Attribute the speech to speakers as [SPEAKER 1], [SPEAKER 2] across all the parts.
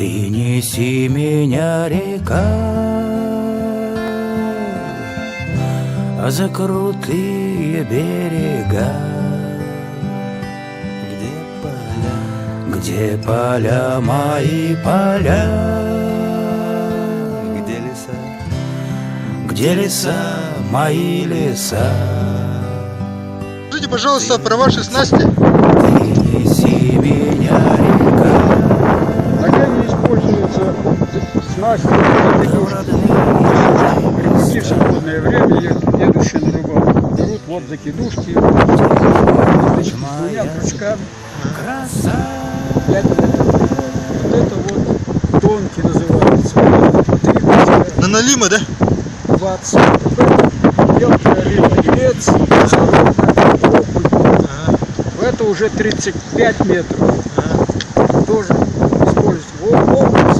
[SPEAKER 1] Ты неси меня, река, за крутые берега, где поля мои поля, где леса мои леса.
[SPEAKER 2] Скажите, пожалуйста, про ваши снасти.
[SPEAKER 1] Ты неси меня, река.
[SPEAKER 3] А где не используются снасти? Рыбаки в свободное время, едущие на рыбалку, берут вот закидушки, с двумя крючками. 5 метров. Вот это вот тонкий называется. 3 крючка.
[SPEAKER 2] На налима, да?
[SPEAKER 3] 20. Мелкая рыба, елец, это уже 35 метров. Тоже используют. Окунь,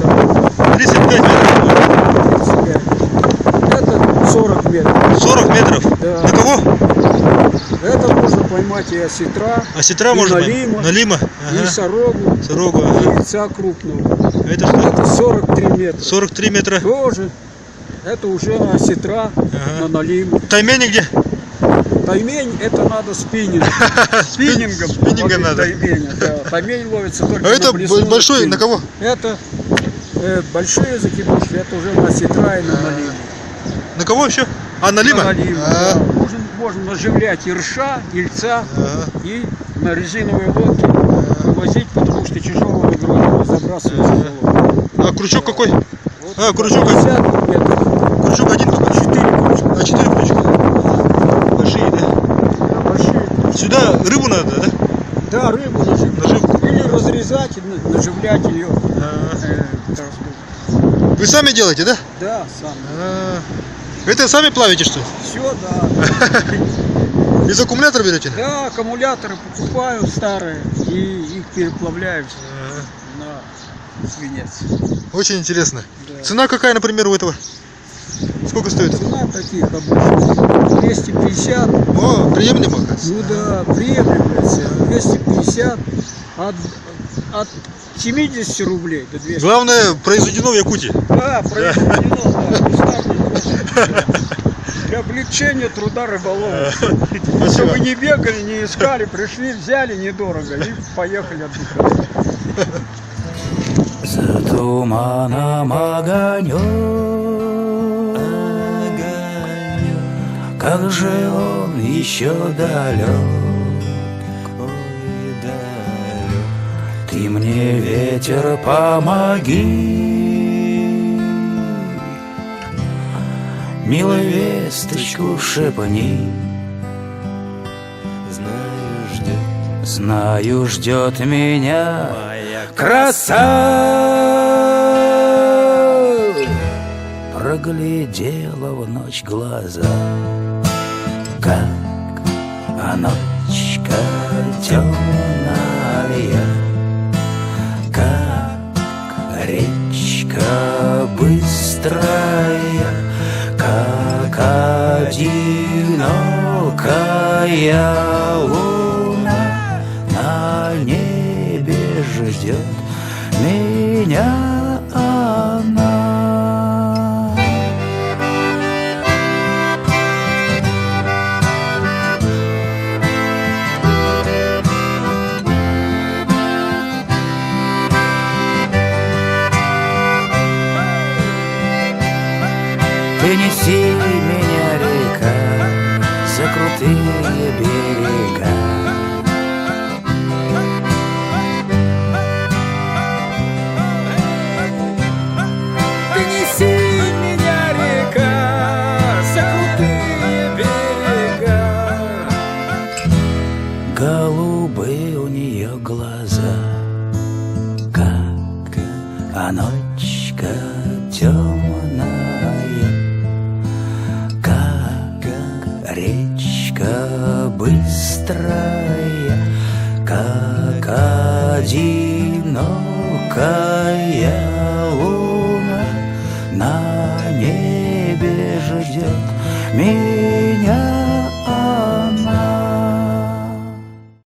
[SPEAKER 2] 35 метров.
[SPEAKER 3] 35. Это 40 метров.
[SPEAKER 2] 40 метров?
[SPEAKER 3] Да.
[SPEAKER 2] На кого?
[SPEAKER 3] Это можно поймать и осетра,
[SPEAKER 2] Осетра
[SPEAKER 3] и
[SPEAKER 2] можно?
[SPEAKER 3] налима,
[SPEAKER 2] Налима?
[SPEAKER 3] и сорогу,
[SPEAKER 2] Сорогу,
[SPEAKER 3] и
[SPEAKER 2] ага.
[SPEAKER 3] яйца крупного.
[SPEAKER 2] Это что?
[SPEAKER 3] Это 43 метра.
[SPEAKER 2] 43 метра.
[SPEAKER 3] Тоже. Это уже осетра на налиму.
[SPEAKER 2] Таймень где?
[SPEAKER 3] Таймень это надо спиннинг. Спиннингом.
[SPEAKER 2] Спиннингом надо.
[SPEAKER 3] Тайменя, да. Таймень ловится только
[SPEAKER 2] А
[SPEAKER 3] на
[SPEAKER 2] это
[SPEAKER 3] блесну,
[SPEAKER 2] большой,
[SPEAKER 3] спиннинг.
[SPEAKER 2] на кого?
[SPEAKER 3] Это большие закидушки, это уже на осетра и на налиму.
[SPEAKER 2] На кого еще? А, налима?
[SPEAKER 3] На налиму, да. Можно наживлять ирша, ельца и на резиновые лодки возить, потому что тяжелого груза забрасывается.
[SPEAKER 2] А крючок какой?
[SPEAKER 3] Вот
[SPEAKER 2] А, крючок
[SPEAKER 3] 50 метров.
[SPEAKER 2] Крючок один какой?
[SPEAKER 3] 4 крючка.
[SPEAKER 2] А, 4 крючка. Большие, да?
[SPEAKER 3] Да, большие.
[SPEAKER 2] Сюда рыбу надо, да?
[SPEAKER 3] Да, рыбу наживлять.
[SPEAKER 2] Наживку.
[SPEAKER 3] Или разрезать, и наживлять ее.
[SPEAKER 2] Вы сами делаете, да?
[SPEAKER 3] Да, сам.
[SPEAKER 2] Это сами плавите, что ли?
[SPEAKER 3] Все, да.
[SPEAKER 2] Из аккумулятора берете?
[SPEAKER 3] Да, аккумуляторы покупаю старые и их переплавляю на свинец.
[SPEAKER 2] Очень интересно.
[SPEAKER 3] Да.
[SPEAKER 2] Цена какая, например, у этого? Сколько стоит?
[SPEAKER 3] Цена таких обычных 250.
[SPEAKER 2] О, приемлемо, оказывается.
[SPEAKER 3] Ну да, приемлемо все. 250 от 70 рублей до 200.
[SPEAKER 2] Главное, произведено в Якутии.
[SPEAKER 3] Да, произведено, да. Для облегчения труда рыболова. Чтобы не бегали, не искали, пришли, взяли недорого и поехали отдыхать.
[SPEAKER 1] За туманом огонек, как же он еще далек. Ты мне, ветер, помоги, милая весточку шепни. Знаю, ждет меня краса. Проглядела в ночь глаза, как ночка темная, как речка быстрая, как одинокая луна на небе ждет меня она. Ты неси меня, река, за крутые берега. Ты неси меня, река, за крутые берега. Голубые у нее глаза, как ночка темная, речка быстрая, как одинокая луна